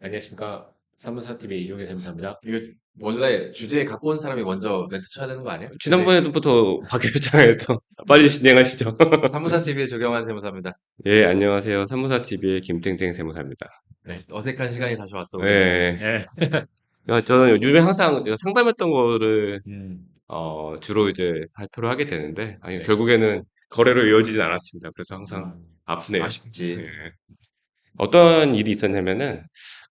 안녕하십니까. 삼문사TV의 이종의 세무사입니다. 이거 원래 주제 갖고 온 사람이 먼저 멘트 쳐야 되는 거 아니야? 주제 지난번에부터 바뀌었잖아요, 또. 빨리 진행하시죠. 삼문사 TV의 조경환 세무사입니다. 예, 안녕하세요. 삼문사TV의 김땡땡 세무사입니다. 네, 어색한 시간이 다시 왔어 우리에게. 예. 예. 저는 요즘에 항상 제가 상담했던 거를, 음, 주로 이제 발표를 하게 되는데, 아니, 네. 결국에는 거래로 이어지진 않았습니다. 그래서 항상 음, 아프네요. 아쉽지. 예. 어떤 일이 있었냐면은,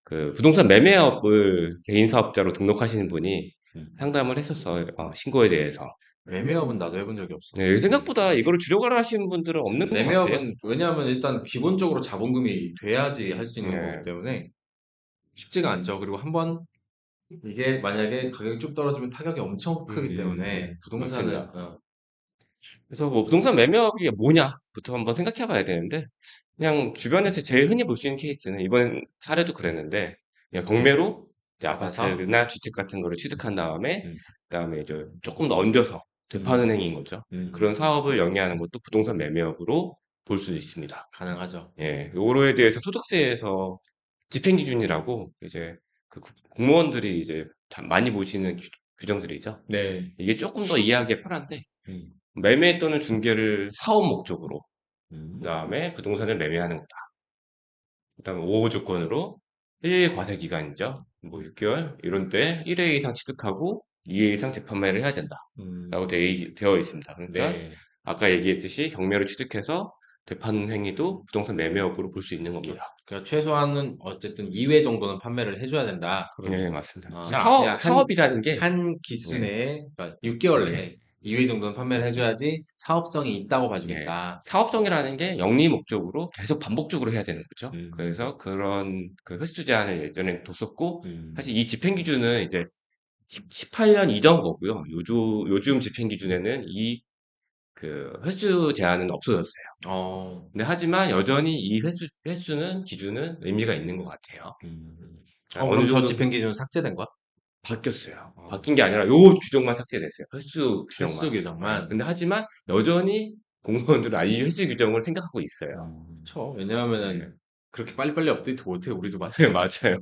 그 부동산 매매업을 개인 사업자로 등록하시는 분이 음. 상담을 했었어요. 신고에 대해서. 매매업은 나도 해본 적이 없어. 네, 생각보다 이거를 주력을 하시는 분들은 없는 것 같아요. 매매업은 왜냐하면 일단 기본적으로 자본금이 돼야지 할 수 있는 거기 네, 때문에 쉽지가 않죠. 그리고 한번 이게 만약에 가격이 쭉 떨어지면 타격이 엄청 크기 때문에 부동산은 맞습니다. 그래서 뭐 부동산 매매업이 뭐냐부터 한번 생각해 봐야 되는데, 그냥 주변에서 제일 흔히 볼 수 있는 케이스는 이번 사례도 그랬는데, 그냥 경매로 이제 받아서 아파트나 주택 같은 거를 취득한 다음에, 음, 그다음에 이제 조금 더 얹어서 음, 되파는 행위인 거죠. 그런 음, 사업을 영위하는 것도 부동산 매매업으로 볼 수 있습니다. 가능하죠. 예, 요거에 대해서 소득세에서 집행기준이라고 이제 그 공무원들이 이제 참 많이 보시는 규정들이죠. 네. 이게 조금 더 이해하기가 편한데, 음, 매매 또는 중개를 사업 목적으로, 그 음, 다음에 부동산을 매매하는 거다. 그 다음에 5호 조건으로 1 과세 기간이죠. 뭐 6개월 이런 때 1회 이상 취득하고 2회 이상 재판매를 해야 된다. 라고 음, 되어 있습니다. 그러니까 네. 아까 얘기했듯이 경매를 취득해서 되파는 행위도 부동산 매매업으로 볼 수 있는 겁니다. 그러니까 최소한은 어쨌든 2회 정도는 판매를 해줘야 된다. 네, 맞습니다. 야, 사업이라는 게, 한 기수 예, 내에, 그러니까 6개월 예, 내에 2회 정도는 판매를 해줘야지 사업성이 있다고 예. 봐주겠다. 사업성이라는 게 영리 목적으로 계속 반복적으로 해야 되는 거죠. 음, 그래서 그런 그 횟수 제한을 예전에 뒀었고, 사실 음, 이 집행 기준은 이제 18년 이전 거고요. 요즘 집행 기준에는 이 그 횟수 제한은 없어졌어요. 어, 근데 하지만 여전히 이 횟수는 기준은 의미가 있는 것 같아요. 음. 어느 그럼 저 정도 집행 기준 삭제된 거야? 바뀌었어요. 어, 바뀐 게 아니라 요 규정만 삭제됐어요. 횟수 규정만. 횟수 예. 규정만. 근데 하지만 여전히 공무원들은 이 횟수 규정을 생각하고 있어요. 그쵸. 예. 왜냐하면은 그렇게 빨리빨리 업데이트 못해. 우리도 네, 마찬가지고. 맞아요.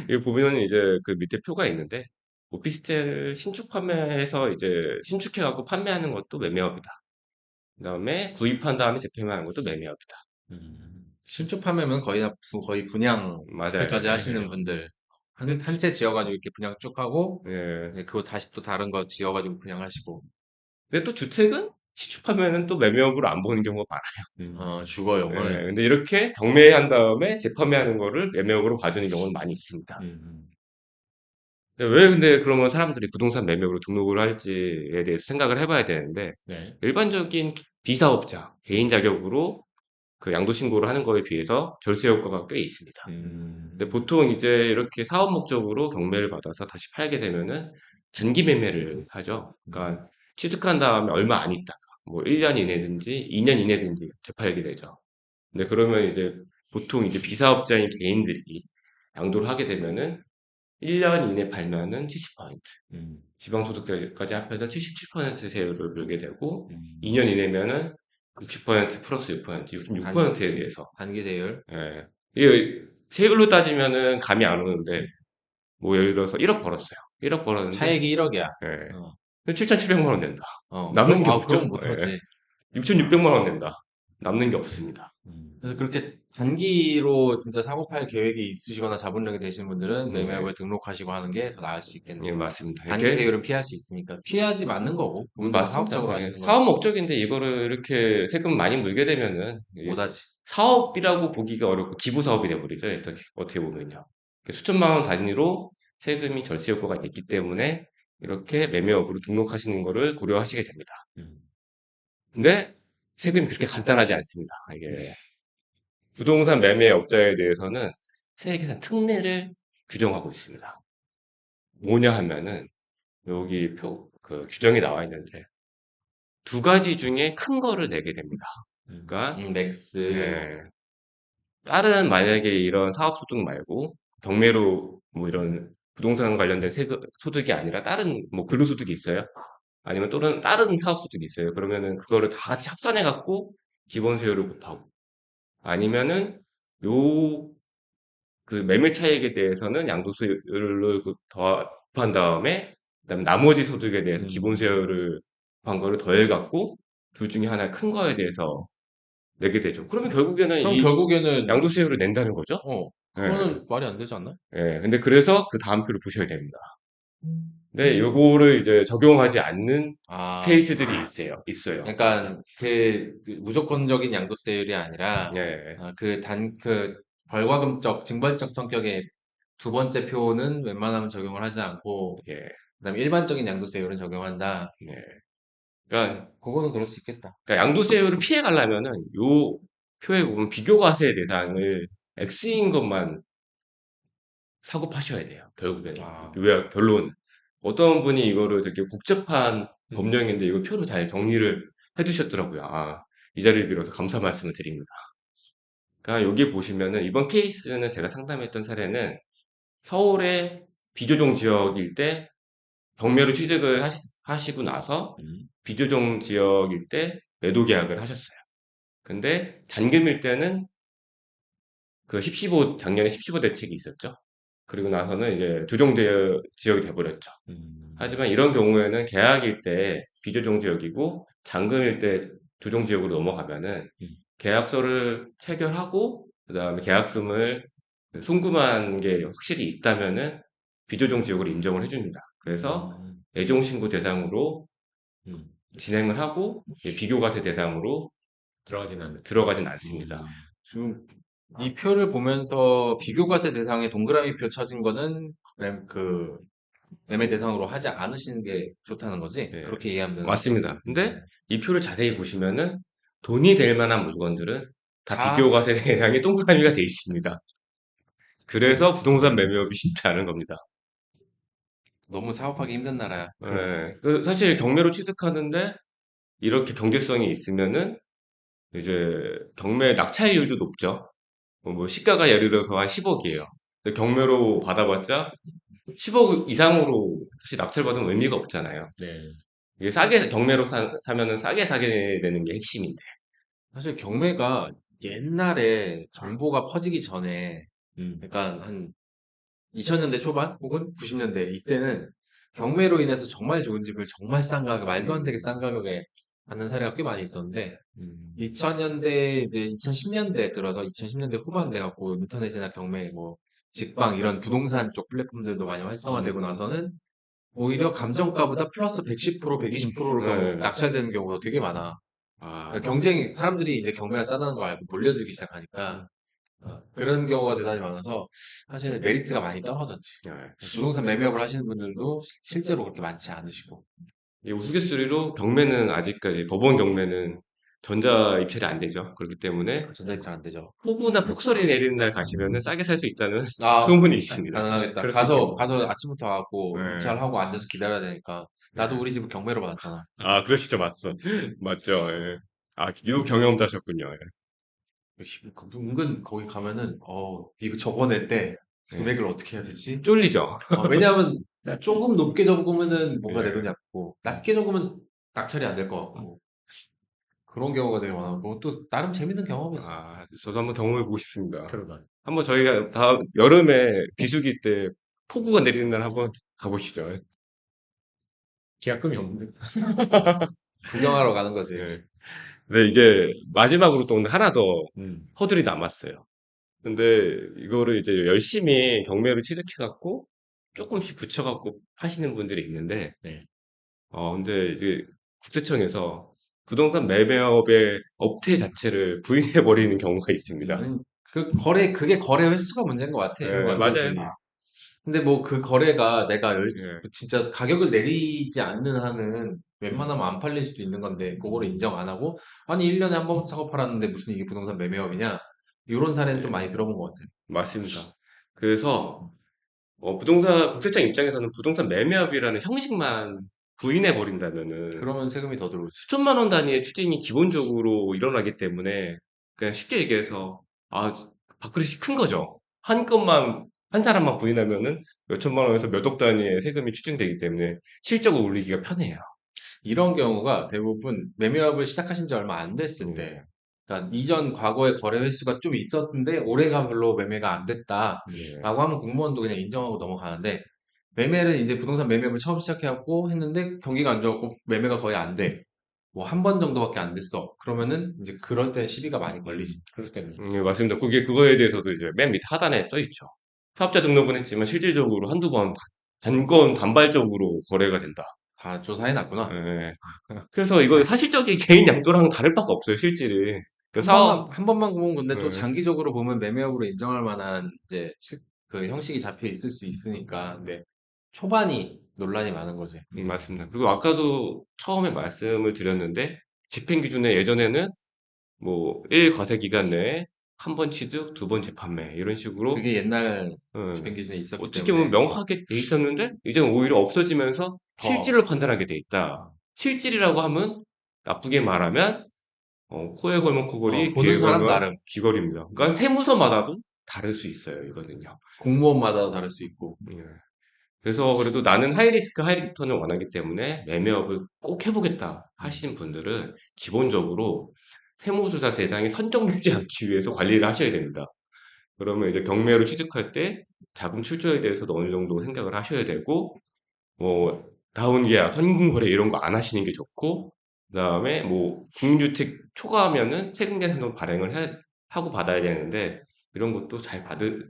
여기 보면 이제 그 밑에 표가 있는데, 오피스텔 신축 판매해서 이제 신축해갖고 판매하는 것도 매매업이다. 그다음에 구입한 다음에 재판매하는 것도 매매업이다. 신축 판매면 거의 맞아요. 분양까지 하시는 예. 분들 근데 한 채 지어가지고 이렇게 분양 쭉 하고 예. 네, 그거 다시 또 다른 거 지어가지고 분양하시고 근데 또 주택은 신축하면은 또 매매업으로 안 보는 경우가 많아요. 예. 주거용은 근데 이렇게 경매한 다음에 재판매하는 거를 매매업으로 봐주는 경우는 많이 있습니다. 음, 왜 근데 그러면 사람들이 부동산 매매업으로 등록을 할지에 대해서 생각을 해봐야 되는데, 네. 일반적인 비사업자, 개인 자격으로 그 양도신고를 하는 거에 비해서 절세 효과가 꽤 있습니다. 근데 음, 보통 이제 이렇게 사업 목적으로 경매를 받아서 다시 팔게 되면은 단기 매매를 하죠. 음, 그러니까 취득한 다음에 얼마 안 있다가 뭐 1년 이내든지 2년 이내든지 되팔게 되죠. 근데 그러면 이제 보통 이제 비사업자인 개인들이 양도를 하게 되면은 1년 이내 팔면은 70%, 음, 지방소득세까지 합해서 77% 세율을 물게 되고, 음. 2년 이내면은 60% 플러스 6%, 단, 66%에 비해서. 단기 제휴. 예. 이게 세율로 따지면은 감이 안 오는데, 뭐 예를 들어서 1억 벌었어요. 1억 벌었는데, 차액이 1억이야. 예. 7,700만 원 낸다. 남는 그럼, 게 그럼 없죠? 예. 못하지. 6,600만 원 낸다. 남는 게 없습니다. 그래서 그렇게 단기로 진짜 사고 팔 계획이 있으시거나 자본력이 되시는 분들은 예, 매매업에 등록하시고 하는 게 더 나을 수 예, 있겠네요. 맞습니다. 단기 이렇게, 세율은 피할 수 있으니까. 피하지 맞는 거고, 그분들은 맞습니다. 사업적으로 예. 하시는 사업 거니까. 목적인데 이거를 이렇게 세금 많이 물게 되면은, 이게 못하지. 사업이라고 보기가 어렵고 기부 사업이 돼버리죠. 일단 어떻게 보면요. 수천만 원 단위로 세금이 절세 효과가 있기 때문에 이렇게 매매업으로 등록하시는 거를 고려하시게 됩니다. 음, 근데 세금이 그렇게 간단하지 않습니다. 이게 부동산 매매업자에 대해서는 세액에서 특례를 규정하고 있습니다. 뭐냐 하면은 여기 그 규정이 나와 있는데 두 가지 중에 큰 거를 내게 됩니다. 그러니까 맥스. 예, 다른 만약에 이런 사업소득 말고 경매로 뭐 이런 부동산 관련된 소득이 아니라 다른 뭐 근로소득이 있어요. 아니면 또는 다른 사업소득이 있어요. 그러면은 그거를 다 같이 합산해 갖고 기본세율을 곱하고, 아니면은 요 그 매매 차익에 대해서는 양도세율을 더한 다음에 그다음에 나머지 소득에 대해서 기본세율을 한 거를 더해갖고 둘 중에 하나 큰 거에 대해서 내게 되죠. 그러면 결국에는 그럼 이 결국에는 양도세율을 낸다는 거죠. 예. 그거는 말이 안 되지 않나? 예. 근데 그래서 그 다음 표를 보셔야 됩니다. 근데 음. 요거를 이제 적용하지 않는 아, 케이스들이 있어요. 그러니까 그 무조건적인 양도세율이 아니라 예. 그 벌과금적 징벌적 성격의 두 번째 표는 웬만하면 적용을 하지 않고 예. 그다음에 일반적인 양도세율은 적용한다. 예. 그러니까 그거는 그럴 수 있겠다. 양도세율을 피해 가려면은 요 표에 보면 비교과세 대상을 X인 것만 사고 파셔야 돼요. 결국에는. 아, 왜 결론은. 어떤 분이 이거를 되게 복잡한 음, 법령인데 이거 표로 잘 정리를 해 주셨더라고요. 이 자리를 빌어서 감사 말씀을 드립니다. 그러니까 여기 보시면은 이번 케이스는 제가 상담했던 사례는 서울의 비조정 지역일 때 경매로 취득을 하시고 나서 음, 비조정 지역일 때 매도 계약을 하셨어요. 근데 잔금일 때는 그 10.15 작년에 10.15 대책이 있었죠. 그리고 나서는 이제 지역이 돼버렸죠. 음, 하지만 이런 경우에는 계약일 때 비조정 지역이고 잔금일 때 조정 지역으로 넘어가면은 음, 계약서를 체결하고 그다음에 계약금을 송금한 게 확실히 있다면은 비조정 지역으로 인정을 해줍니다. 그래서 음, 애정 신고 대상으로 음, 진행을 하고 비교과세 대상으로 들어가진 않습니다. 지금 이 표를 보면서 비교과세 대상에 동그라미 표 쳐진 거는 그 매매 대상으로 하지 않으시는 게 좋다는 거지? 예, 그렇게 이해하면 되는 거지? 맞습니다. 근데 이 표를 자세히 보시면은 돈이 될 만한 물건들은 다 다 비교과세 대상에 동그라미가 돼 있습니다. 그래서 부동산 매매업이 쉽지 않은 겁니다. 너무 사업하기 힘든 나라야. 그럼. 예, 사실 경매로 취득하는데 이렇게 경제성이 있으면은 이제 경매 낙찰률도 높죠. 시가가 예를 들어서 한 10억이에요. 근데 경매로 받아봤자 10억 이상으로 사실 낙찰받으면 의미가 없잖아요. 네. 이게 싸게 경매로 사면은 싸게 사게 되는 게 핵심인데. 사실 경매가 옛날에 정보가 퍼지기 전에, 그러니까 한 2000년대 초반 혹은 90년대 이때는 경매로 인해서 정말 좋은 집을 정말 싼 가격, 말도 안 되게 싼 가격에 받는 사례가 꽤 많이 있었는데, 2000년대 이제 2010년대 들어서 2010년대 후반 돼 갖고 인터넷이나 경매 뭐 직방 이런 부동산 쪽 플랫폼들도 많이 활성화되고 나서는 오히려 감정가보다 플러스 110%, 120%로 네. 낙찰되는 경우가 되게 많아. 아, 그러니까 경쟁이 사람들이 이제 경매가 싸다는 걸 알고 몰려들기 시작하니까 그런 경우가 대단히 많아서 사실 메리트가 많이 떨어졌지. 네. 부동산 매매업을 하시는 분들도 실제로 그렇게 많지 않으시고 이 우스갯소리로 경매는 아직까지 법원 경매는 전자 입찰이 안 되죠. 그렇기 때문에 전자입 잘 안 되죠. 폭우나 폭설이 내리는 날 가시면은 싸게 살 수 있다는 아, 소문이 있습니다. 가능하겠다. 그럴 수 있겠네요. 가서 아침부터 와갖고 네. 입찰하고 앉아서 기다려야 되니까. 네. 나도 우리 집을 경매로 받았잖아. 그러시죠, 맞죠. 맞죠. 예. 유 경험자셨군요. 예. 은근 거기 가면은, 이거 적어낼 때 예. 금액을 어떻게 해야 되지? 쫄리죠. 왜냐하면 조금 높게 적으면은 뭔가 내 예. 돈이 아프고, 낮게 적으면 낙찰이 안 될 것 같고, 그런 경우가 되게 많았고, 또 나름 재밌는 경험이었어. 저도 한번 경험해 보고 싶습니다. 그러다. 한번 저희가 다음 여름에 비수기 때 폭우가 내리는 날 한번 가보시죠. 계약금이 없는데. 구경하러 가는 거지. 예. 근데 이게 마지막으로 또 하나 더 음. 허들이 남았어요. 근데 이거를 이제 열심히 경매를 취득해갖고 조금씩 붙여갖고 하시는 분들이 있는데, 네. 근데 이제 국세청에서 부동산 매매업의 업태 자체를 부인해버리는 경우가 있습니다. 그게 거래 횟수가 문제인 것 같아. 예, 맞아요. 근데 뭐 그 거래가 내가 예, 진짜 가격을 내리지 않는 한은 웬만하면 안 팔릴 수도 있는 건데 그거를 인정 안 하고 아니 1년에 한 번 사고 팔았는데 무슨 이게 부동산 매매업이냐 이런 사례는 좀 예, 많이 들어본 것 같아요. 맞습니다. 그래서 국세청 입장에서는 부동산 매매업이라는 형식만 부인해버린다면은 그러면 세금이 더 들어오지. 수천만 원 단위의 추징이 기본적으로 일어나기 때문에 그냥 쉽게 얘기해서 밥그릇이 큰 거죠. 한 사람만 부인하면은 몇 천만 원에서 몇 억 단위의 세금이 추징되기 때문에 실적을 올리기가 편해요. 이런 경우가 대부분 매매업을 시작하신 지 얼마 안 됐을 예. 때 그러니까 이전 과거의 거래 횟수가 좀 있었는데 올해가 별로 매매가 안 됐다라고 네. 하면 공무원도 그냥 인정하고 넘어가는데 매매를 이제 부동산 매매를 처음 시작해갖고 했는데 경기가 안 좋았고 매매가 거의 안 돼. 뭐 한 번 정도밖에 안 됐어. 그러면은 이제 그럴 때 시비가 많이 걸리지. 그럴 때는. 맞습니다. 그거에 대해서도 이제 맨 밑 하단에 써 있죠. 사업자 등록은 했지만 실질적으로 한두 번 단발적으로 거래가 된다. 다 조사해 놨구나. 예. 그래서 이거 사실적인 개인 양도랑 다를 바가 없어요, 실질이. 그 사업, 한 번만 보면 근데 또 예, 장기적으로 보면 매매업으로 인정할 만한 이제 그 형식이 잡혀 있을 수 있으니까. 근데 초반이 논란이 많은 거지. 맞습니다. 그리고 아까도 처음에 말씀을 드렸는데, 집행기준에 예전에는 뭐, 1 과세 기간 내에 한 번 취득, 두 번 재판매, 이런 식으로, 그게 옛날 예, 집행 기준에 있었기 어떻게 보면 때문에 명확하게 돼 있었는데, 이제는 오히려 없어지면서 더 실질로 판단하게 돼 있다. 실질이라고 하면, 나쁘게 말하면, 코에 걸면 코걸이, 보는 귀에 사람 걸면 나름 귀걸이입니다. 그러니까 세무서마다도 다를 수 있어요, 이거는요. 공무원마다 다를 수 있고. 예. 그래서 그래도 나는 하이리스크 하이리턴을 원하기 때문에 매매업을 꼭 해보겠다 음. 하시는 분들은 기본적으로 세무조사 대상이 선정되지 않기 위해서 관리를 하셔야 됩니다. 그러면 이제 경매로 취득할 때 자금 출처에 대해서도 어느 정도 생각을 하셔야 되고, 뭐, 다운계약, 선금거래 이런 거 안 하시는 게 좋고, 그 다음에 뭐, 국민주택 초과하면은 세금계산도 하고 받아야 되는데, 이런 것도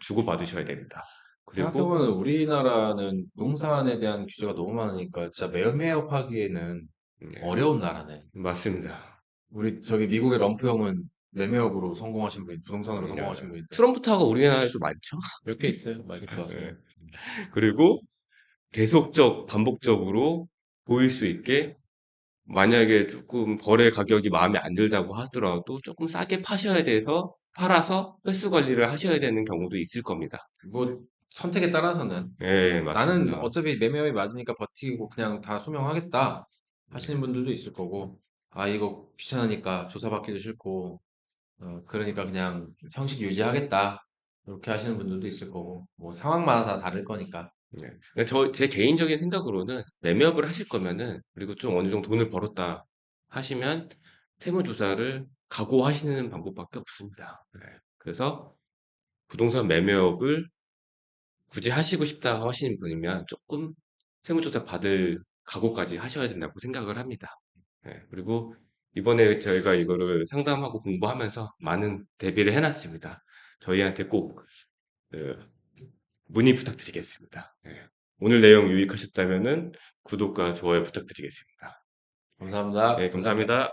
주고 받으셔야 됩니다. 그리고, 생각해보면 우리나라는 부동산에 대한 규제가 너무 많으니까 진짜 매매업 하기에는 예, 어려운 나라네. 맞습니다. 우리 저기 미국의 럼프 형은 매매업으로 성공하신 분, 부동산으로 예, 성공하신 분인데 트럼프 타워가 우리나라에도 많죠? 몇 개 있어요. 많이 예. 봤어요. 그리고 반복적으로 보일 수 있게 만약에 조금 거래 가격이 마음에 안 들다고 하더라도 조금 싸게 파셔야 돼서 팔아서 횟수 관리를 하셔야 되는 경우도 있을 겁니다. 뭐 선택에 따라서는 예, 나는 맞습니다. 어차피 매매업이 맞으니까 버티고 그냥 다 소명하겠다 예, 하시는 분들도 있을 거고 아 이거 귀찮으니까 조사받기도 싫고 그러니까 그냥 형식 유지하겠다 이렇게 하시는 분들도 있을 거고 뭐 상황마다 다 다를 거니까. 예. 제 개인적인 생각으로는 매매업을 하실 거면은 그리고 좀 어느 정도 돈을 벌었다 하시면 세무조사를 각오하시는 방법밖에 없습니다. 그래서 부동산 매매업을 굳이 하시고 싶다 하시는 분이면 조금 세무조사 받을 각오까지 하셔야 된다고 생각을 합니다. 그리고 이번에 저희가 이거를 상담하고 공부하면서 많은 대비를 해놨습니다. 저희한테 꼭 어, 문의 부탁드리겠습니다. 오늘 내용 유익하셨다면은 구독과 좋아요 부탁드리겠습니다. 감사합니다. 감사합니다.